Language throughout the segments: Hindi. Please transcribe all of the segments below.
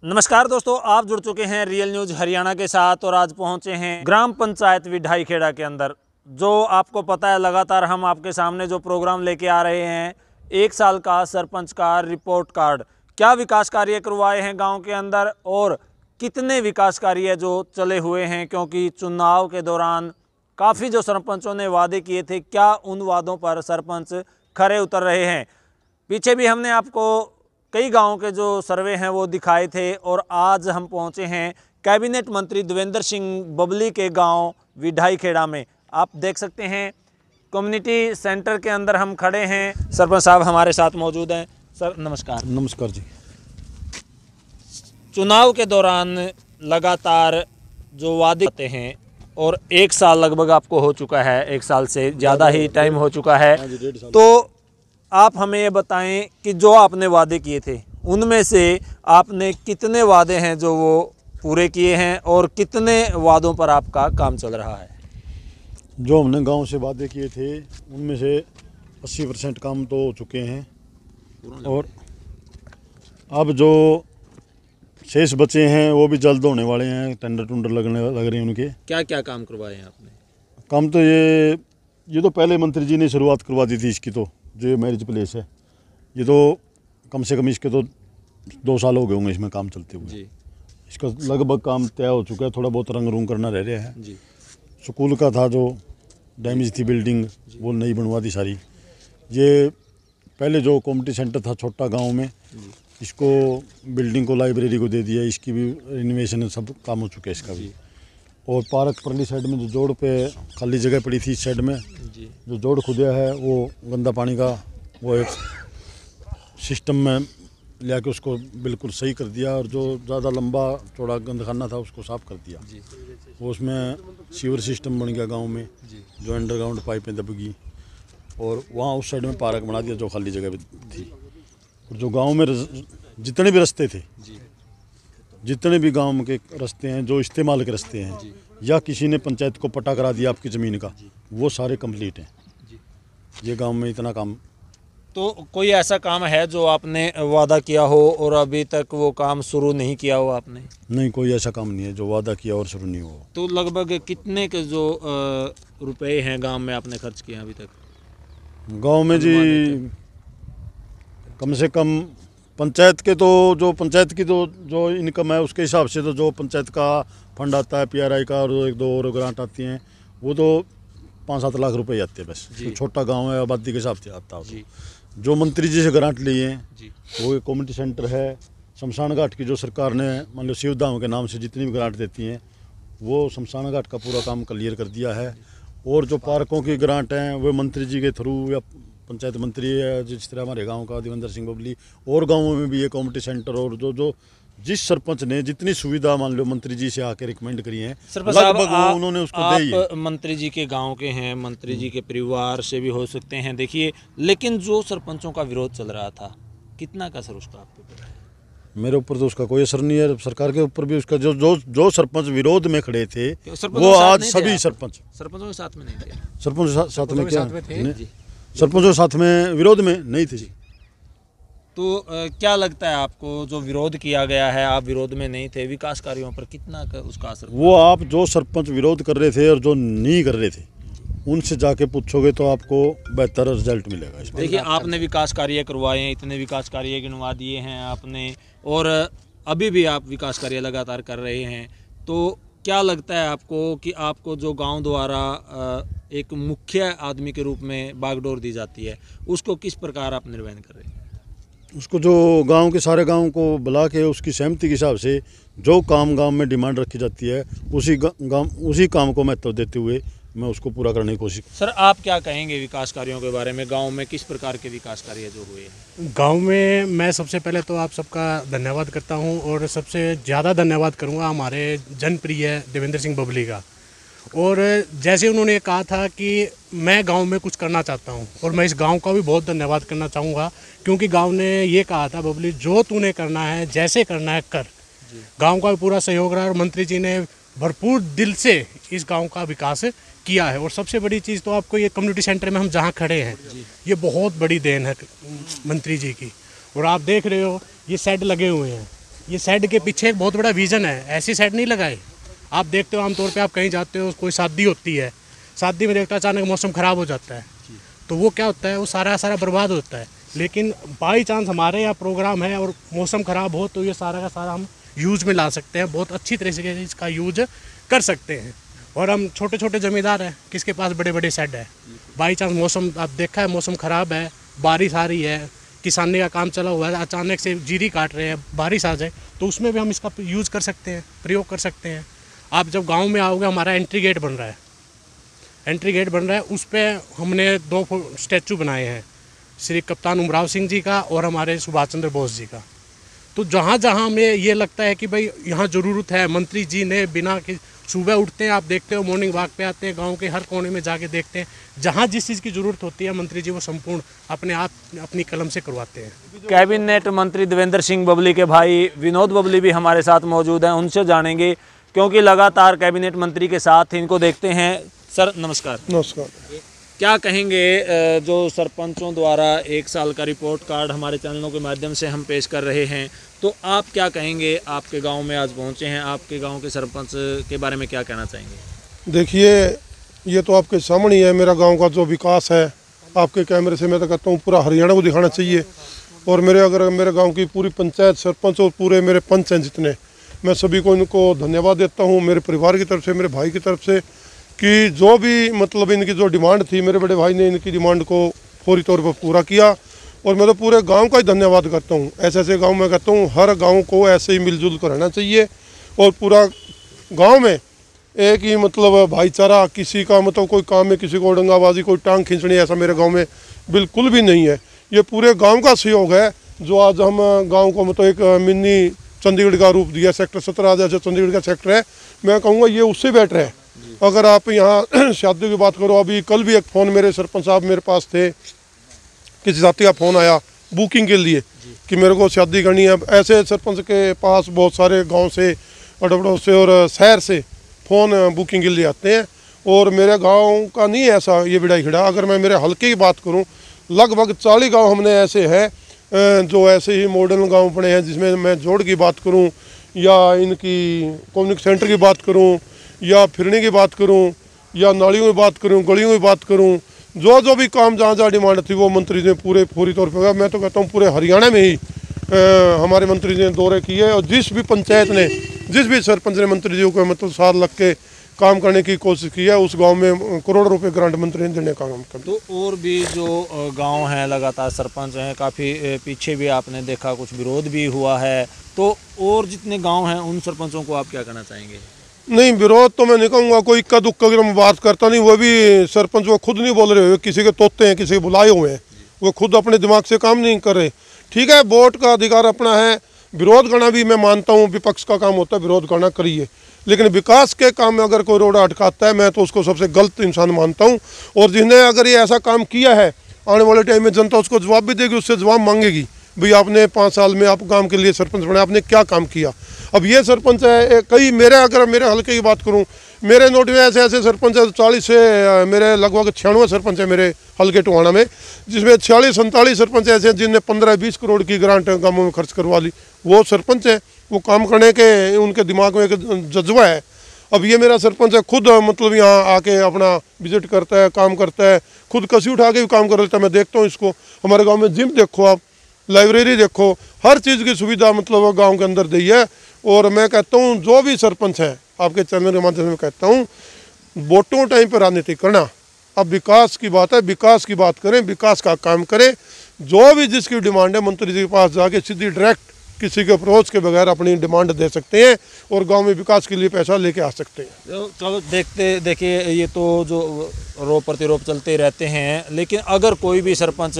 नमस्कार दोस्तों, आप जुड़ चुके हैं रियल न्यूज हरियाणा के साथ और आज पहुंचे हैं ग्राम पंचायत विढाईखेड़ा के अंदर। जो आपको पता है, लगातार हम आपके सामने जो प्रोग्राम लेके आ रहे हैं, 1 साल का सरपंच का रिपोर्ट कार्ड, क्या विकास कार्य करवाए हैं गांव के अंदर और कितने विकास कार्य जो चले हुए हैं, क्योंकि चुनाव के दौरान काफ़ी जो सरपंचों ने वादे किए थे, क्या उन वादों पर सरपंच खरे उतर रहे हैं। पीछे भी हमने आपको कई गांवों के जो सर्वे हैं वो दिखाए थे और आज हम पहुंचे हैं कैबिनेट मंत्री देवेंद्र सिंह बबली के गांव विढाईखेड़ा में। आप देख सकते हैं कम्युनिटी सेंटर के अंदर हम खड़े हैं। सरपंच साहब हमारे साथ मौजूद हैं। सर नमस्कार। नमस्कार जी। चुनाव के दौरान लगातार जो वादे होते हैं और 1 साल लगभग आपको हो चुका है, 1 साल से ज़्यादा ही टाइम हो चुका है, तो आप हमें ये बताएं कि जो आपने वादे किए थे उनमें से आपने कितने वादे हैं जो वो पूरे किए हैं और कितने वादों पर आपका काम चल रहा है। जो हमने गांव से वादे किए थे उनमें से 80% काम तो हो चुके हैं और अब जो शेष बचे हैं वो भी जल्द होने वाले हैं। टेंडर टुंडर लग रहे हैं उनके। क्या क्या काम करवाए हैं आपने? काम तो ये तो पहले मंत्री जी ने शुरुआत करवा दी थी इसकी। तो जो ये मैरिज प्लेस है, ये तो कम से कम इसके तो 2 साल हो गए होंगे इसमें काम चलते हुए। इसका लगभग काम तय हो चुका है, थोड़ा बहुत रंग रूंग करना रह रहा है जी। स्कूल का था जो डैमेज थी बिल्डिंग, वो नई बनवा दी सारी। ये पहले जो कम्युनिटी सेंटर था छोटा गांव में, इसको बिल्डिंग को लाइब्रेरी को दे दिया, इसकी भी रिनोवेशन सब काम हो चुका है इसका भी। और पार्क परली साइड में जो जोड़ पे खाली जगह पड़ी थी, इस साइड में जो जोड़ खुदा है वो गंदा पानी का वो एक सिस्टम में ले आके उसको बिल्कुल सही कर दिया और जो ज़्यादा लंबा चौड़ा गंदखाना था उसको साफ़ कर दिया। वो उसमें सीवर सिस्टम बन गया गांव में, जो अंडरग्राउंड पाइपें दब गई और वहाँ उस साइड में पार्क बना दिया जो खाली जगह थी। और जो गांव में जितने भी रास्ते थे, जितने भी गांव के रास्ते हैं जो इस्तेमाल के रास्ते हैं या किसी ने पंचायत को पट्टा करा दिया आपकी ज़मीन का, वो सारे कंप्लीट हैं। ये गांव में इतना काम। तो कोई ऐसा काम है जो आपने वादा किया हो और अभी तक वो काम शुरू नहीं किया हो आपने? नहीं, कोई ऐसा काम नहीं है जो वादा किया और शुरू नहीं हुआ। तो लगभग कितने के जो रुपए हैं गांव में आपने खर्च किए अभी तक? गांव में जी कम से कम पंचायत के तो जो पंचायत की तो जो इनकम है उसके हिसाब से तो जो पंचायत का फंड आता है PRI का और 1-2 और ग्रांट आती हैं, वो तो 5-7 लाख रुपए आते हैं बस। तो छोटा गांव है, आबादी के हिसाब से आता है। जो मंत्री जी से ग्रांट लिए हैं वो एक कम्युनिटी सेंटर है, शमशान घाट की जो सरकार ने मान लो शिवधाम के नाम से जितनी भी ग्रांट देती हैं वो शमशान घाट का पूरा काम क्लियर कर दिया है। और जो पार्कों की ग्रांट हैं वो मंत्री जी के थ्रू या पंचायत मंत्री है, जिस तरह हमारे गांव का देवेंद्र सिंह बबली, और गांवों में भी ये कम्युनिटी सेंटर और जो जिस सरपंच ने जितनी सुविधा मान लो मंत्री जी से आके रिकमेंड करी है, लगभग उन्होंने उसको दी है। आप मंत्री जी के गांव के हैं, मंत्री जी के परिवार से भी हो सकते हैं, देखिए, लेकिन जो सरपंचों का विरोध चल रहा था, कितना का असर उसका आपको पता है? मेरे ऊपर तो उसका कोई असर नहीं है, सरकार के ऊपर भी उसका जो सरपंच विरोध में खड़े थे वो आज सभी सरपंचों के साथ में नहीं थे। सरपंच साथ में क्या सरपंचों के साथ में विरोध में नहीं थे जी। तो क्या लगता है आपको, जो विरोध किया गया है, आप विरोध में नहीं थे, विकास कार्यों पर कितना उसका असर? वो आप जो सरपंच विरोध कर रहे थे और जो नहीं कर रहे थे उनसे जाके पूछोगे तो आपको बेहतर रिजल्ट मिलेगा। देखिए, आपने विकास कार्य करवाए हैं, इतने विकास कार्य गिनवा दिए हैं आपने और अभी भी आप विकास कार्य लगातार कर रहे हैं, तो क्या लगता है आपको कि आपको जो गांव द्वारा एक मुख्य आदमी के रूप में बागडोर दी जाती है, उसको किस प्रकार आप निर्वहन कर रहे हैं? उसको जो गांव के सारे गांव को बुला के उसकी सहमति के हिसाब से जो काम गांव में डिमांड रखी जाती है उसी काम को महत्व देते हुए मैं उसको पूरा करने की कोशिश। सर, आप क्या कहेंगे विकास कार्यों के बारे में? गांव में किस प्रकार के विकास कार्य जो हुए हैं? गांव में मैं सबसे पहले तो आप सबका धन्यवाद करता हूं और सबसे ज़्यादा धन्यवाद करूंगा हमारे जनप्रिय देवेंद्र सिंह बबली का। और जैसे उन्होंने कहा था कि मैं गांव में कुछ करना चाहता हूं, और मैं इस गांव का भी बहुत धन्यवाद करना चाहूँगा, क्योंकि गांव ने ये कहा था, बबली जो तूने करना है, जैसे करना है कर। गांव का भी पूरा सहयोग रहा और मंत्री जी ने भरपूर दिल से इस गांव का विकास किया है। और सबसे बड़ी चीज़ तो आपको ये कम्युनिटी सेंटर में हम जहाँ खड़े हैं, ये बहुत बड़ी देन है मंत्री जी की। और आप देख रहे हो ये शेड लगे हुए हैं, ये शेड के पीछे एक बहुत बड़ा विजन है, ऐसी शेड नहीं लगाए। आप देखते हो आमतौर पे आप कहीं जाते हो, कोई शादी होती है, शादी में देखते हो अचानक मौसम ख़राब हो जाता है, तो वो क्या होता है, वो सारा बर्बाद होता है। लेकिन बाई चांस हमारे यहाँ प्रोग्राम है और मौसम ख़राब हो तो ये सारा का सारा हम यूज़ में ला सकते हैं, बहुत अच्छी तरह से इसका यूज कर सकते हैं। और हम छोटे छोटे ज़मींदार हैं, किसके पास बड़े बड़े शेड है, बाई चांस मौसम आप देखा है, मौसम ख़राब है, बारिश आ रही है, किसानी का काम चला हुआ है, अचानक से जीरी काट रहे हैं, बारिश आ जाए तो उसमें भी हम इसका यूज़ कर सकते हैं, प्रयोग कर सकते हैं। आप जब गांव में आओगे, हमारा एंट्री गेट बन रहा है, उस पर हमने 2 स्टैचू बनाए हैं, श्री कप्तान उमराव सिंह जी का और हमारे सुभाष चंद्र बोस जी का। तो जहाँ जहाँ हमें ये लगता है कि भाई यहाँ ज़रूरत है, मंत्री जी ने बिना कि सुबह उठते हैं, आप देखते हो मॉर्निंग वॉक पे आते हैं, गांव के हर कोने में जाके देखते हैं, जहाँ जिस चीज़ की ज़रूरत होती है मंत्री जी वो संपूर्ण अपने आप अपनी कलम से करवाते हैं। कैबिनेट मंत्री देवेंद्र सिंह बबली के भाई विनोद बबली भी हमारे साथ मौजूद हैं, उनसे जानेंगे क्योंकि लगातार कैबिनेट मंत्री के साथ इनको देखते हैं। सर नमस्कार। नमस्कार। क्या कहेंगे, जो सरपंचों द्वारा 1 साल का रिपोर्ट कार्ड हमारे चैनलों के माध्यम से हम पेश कर रहे हैं, तो आप क्या कहेंगे? आपके गांव में आज पहुंचे हैं, आपके गांव के सरपंच के बारे में क्या कहना चाहेंगे? देखिए, ये तो आपके सामने ही है, मेरा गांव का जो विकास है, आपके कैमरे से मैं तो कहता हूँ पूरा हरियाणा को दिखाना चाहिए। और मेरे गाँव की पूरी पंचायत, सरपंच और पूरे मेरे पंच हैं जितने, मैं सभी को इनको धन्यवाद देता हूँ, मेरे परिवार की तरफ से, मेरे भाई की तरफ से, कि जो भी मतलब इनकी जो डिमांड थी, मेरे बड़े भाई ने इनकी डिमांड को फौरी तौर पर पूरा किया। और मैं तो पूरे गांव का ही धन्यवाद करता हूं। ऐसे गांव में कहता हूं हर गांव को ऐसे ही मिलजुल कर रहना चाहिए और पूरा गांव में एक ही मतलब भाईचारा, किसी का मतलब कोई काम में किसी को डंगाबाजी, कोई टांग खींचनी, ऐसा मेरे गाँव में बिल्कुल भी नहीं है। ये पूरे गाँव का सहयोग है जो आज हम गाँव को मतलब एक मिनी चंडीगढ़ का रूप दिया। सेक्टर 17 जैसे चंडीगढ़ का सेक्टर है, मैं कहूँगा ये उससे बेटर है। अगर आप यहाँ शादी की बात करो, अभी कल भी एक फ़ोन मेरे सरपंच साहब मेरे पास थे, किसी साथी का फ़ोन आया बुकिंग के लिए कि मेरे को शादी करनी है। ऐसे सरपंच के पास बहुत सारे गांव से, अडबड़ों से और शहर से फ़ोन बुकिंग के लिए आते हैं। और मेरे गांव का नहीं है ऐसा ये बिड़ाई खिड़ा। अगर मैं मेरे हल्के की बात करूं, लगभग 40 गाँव हमने ऐसे हैं जो ऐसे ही मॉडर्न गाँव पड़े हैं, जिसमें मैं जोड़ की बात करूँ या इनकी कम्युनिटी सेंटर की बात करूँ या फिरने की बात करूं या नालियों की बात करूं, गलियों की बात करूं, जो भी काम जहाँ डिमांड थी वो मंत्री ने पूरे पूरी तौर पर, मैं तो कहता हूं पूरे हरियाणा में ही हमारे मंत्री जी ने दौरे किए। और जिस भी पंचायत ने, जिस भी सरपंच ने मंत्री जी को मतलब साथ लग के काम करने की कोशिश की है, उस गांव में करोड़ों रुपए ग्रांट मंत्री ने देने का काम कर। तो और भी जो गांव हैं लगातार सरपंच हैं, काफ़ी पीछे भी आपने देखा कुछ विरोध भी हुआ है, तो और जितने गाँव हैं उन सरपंचों को आप क्या कहना चाहेंगे? नहीं, विरोध तो मैं नहीं कहूँगा, कोई इक्का दुक्का की मैं बात करता नहीं। वो भी सरपंच वो खुद नहीं बोल रहे हुए, किसी के तोते हैं, किसी के बुलाए हुए हैं, वो खुद अपने दिमाग से काम नहीं कर रहे। ठीक है, वोट का अधिकार अपना है, विरोध करना भी मैं मानता हूँ, विपक्ष का काम होता है विरोध करना, करिए। लेकिन विकास के काम में अगर कोई रोड़ा अटकाता है, मैं तो उसको सबसे गलत इंसान मानता हूँ। और जिसने अगर ये ऐसा काम किया है, आने वाले टाइम में जनता उसको जवाब भी देगी, उससे जवाब मांगेगी, भाई आपने 5 साल में आप गाँव के लिए सरपंच बने, आपने क्या काम किया। अब ये सरपंच है कई मेरे, अगर मेरे हल्के की बात करूं, मेरे नोट में ऐसे सरपंच है 40 से मेरे लगभग 96 सरपंच है मेरे हल्के टोहाना में, जिसमें 46-47 सरपंच ऐसे हैं जिनने 15-20 करोड़ की ग्रांट गाँवों में खर्च करवा ली। वो सरपंच है, वो काम करने के उनके दिमाग में एक जज्बा है। अब ये मेरा सरपंच है, खुद मतलब यहाँ आके अपना विजिट करता है, काम करता है, खुद कसी उठा के भी काम कर लेता है। मैं देखता हूँ इसको। हमारे गाँव में जिम देखो आप, लाइब्रेरी देखो, हर चीज़ की सुविधा मतलब गाँव के अंदर दी है। और मैं कहता हूँ जो भी सरपंच है, आपके चैनल के माध्यम से मैं कहता हूँ, वोटों टाइम पर राजनीति करना। अब विकास की बात है, विकास की बात करें, विकास का काम करें। जो भी जिसकी डिमांड है, मंत्री जी के पास जाके सीधी डायरेक्ट किसी के अप्रोच के बगैर अपनी डिमांड दे सकते हैं और गांव में विकास के लिए पैसा लेके आ सकते हैं। चलो देखिए, ये तो जो रोप प्रतिरोप चलते रहते हैं, लेकिन अगर कोई भी सरपंच,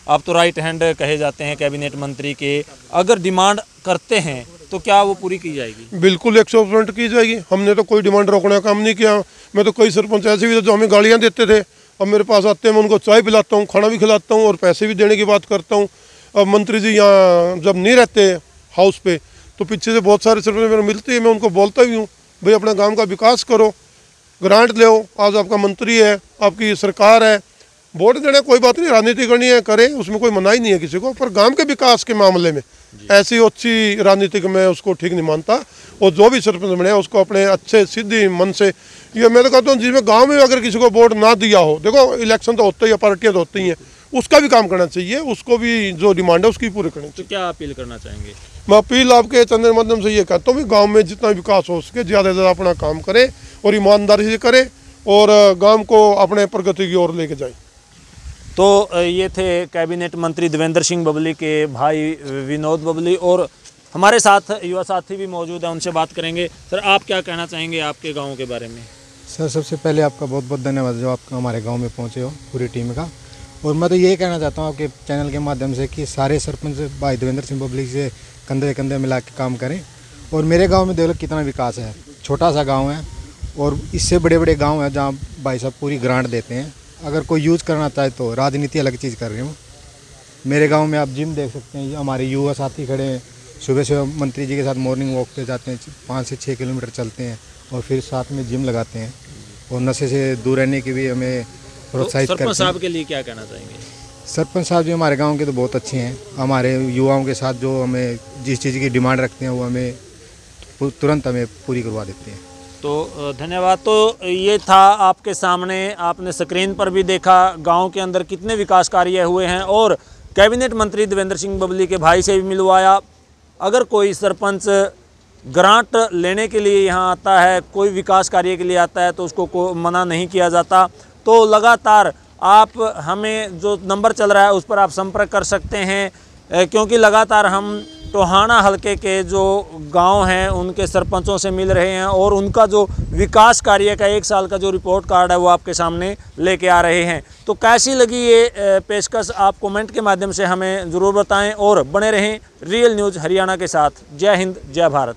आप तो राइट हैंड कहे जाते हैं कैबिनेट मंत्री के, अगर डिमांड करते हैं तो क्या वो पूरी की जाएगी? बिल्कुल 100% की जाएगी। हमने तो कोई डिमांड रोकने का काम नहीं किया। मैं तो कई सरपंच ऐसे भी थे जो हमें गालियाँ देते थे, अब मेरे पास आते हैं, मैं उनको चाय पिलाता हूँ, खाना भी खिलाता हूँ और पैसे भी देने की बात करता हूँ। अब मंत्री जी यहाँ जब नहीं रहते हाउस पे, तो पीछे से बहुत सारे सरपंच मेरे मिलते हैं, मैं उनको बोलता भी हूँ, भाई अपने गाँव का विकास करो, ग्रांट ले, आज आपका मंत्री है, आपकी सरकार है, वोट देने कोई बात नहीं, राजनीति करनी है करे, उसमें कोई मनाही नहीं है किसी को, पर गांव के विकास के मामले में ऐसी अच्छी राजनीतिक मैं उसको ठीक नहीं मानता। और जो भी सरपंच बने उसको अपने अच्छे सीधे मन से, ये मैं तो कहता हूँ जिसमें गांव में अगर किसी को वोट ना दिया हो, देखो इलेक्शन तो होते ही है, पार्टियां तो होती ही हैं, उसका भी काम करना चाहिए, उसको भी जो डिमांड है उसकी पूरी करनी चाहिए। तो क्या अपील करना चाहेंगे? मैं अपील आपके चंदन के माध्यम से ये कहता हूँ कि गांव में जितना विकास हो सके ज़्यादा से ज़्यादा अपना काम करे और ईमानदारी से करे और गांव को अपने प्रगति की ओर लेके जाए। तो ये थे कैबिनेट मंत्री देवेंद्र सिंह बबली के भाई विनोद बबली, और हमारे साथ युवा साथी भी मौजूद हैं, उनसे बात करेंगे। सर, आप क्या कहना चाहेंगे आपके गांव के बारे में? सर, सबसे पहले आपका बहुत बहुत धन्यवाद जो आप हमारे गांव में पहुंचे हो पूरी टीम का। और मैं तो ये कहना चाहता हूँ आपके चैनल के माध्यम से कि सारे सरपंच भाई देवेंद्र सिंह बबली से कंधे कंधे मिला के काम करें। और मेरे गांव में देखो कितना विकास है, छोटा सा गांव है और इससे बड़े बड़े गांव हैं जहां भाई साहब पूरी ग्रांट देते हैं। अगर कोई यूज़ करना चाहे तो राजनीति अलग चीज़ कर रही हूँ। मेरे गांव में आप जिम देख सकते हैं, हमारे युवा साथी खड़े हैं, सुबह सुबह मंत्री जी के साथ मॉर्निंग वॉक पे जाते हैं, 5 से 6 किलोमीटर चलते हैं और फिर साथ में जिम लगाते हैं और नशे से दूर रहने की भी हमें प्रोत्साहित करते हैं। सरपंच साहब के लिए क्या कहना चाहेंगे? सरपंच साहब जी हमारे गांव के तो बहुत अच्छे हैं, हमारे युवाओं के साथ जो हमें जिस चीज़ की डिमांड रखते हैं वो हमें तुरंत हमें पूरी करवा देते हैं। तो धन्यवाद। तो ये था आपके सामने, आपने स्क्रीन पर भी देखा गांव के अंदर कितने विकास कार्य हुए हैं, और कैबिनेट मंत्री देवेंद्र सिंह बबली के भाई से भी मिलवाया। अगर कोई सरपंच ग्रांट लेने के लिए यहाँ आता है, कोई विकास कार्य के लिए आता है, तो उसको मना नहीं किया जाता। तो लगातार आप हमें जो नंबर चल रहा है उस पर आप संपर्क कर सकते हैं, क्योंकि लगातार हम टोहाना हलके के जो गांव हैं उनके सरपंचों से मिल रहे हैं और उनका जो विकास कार्य का 1 साल का जो रिपोर्ट कार्ड है वो आपके सामने लेके आ रहे हैं। तो कैसी लगी ये पेशकश, आप कमेंट के माध्यम से हमें ज़रूर बताएं और बने रहें रियल न्यूज़ हरियाणा के साथ। जय हिंद, जय भारत।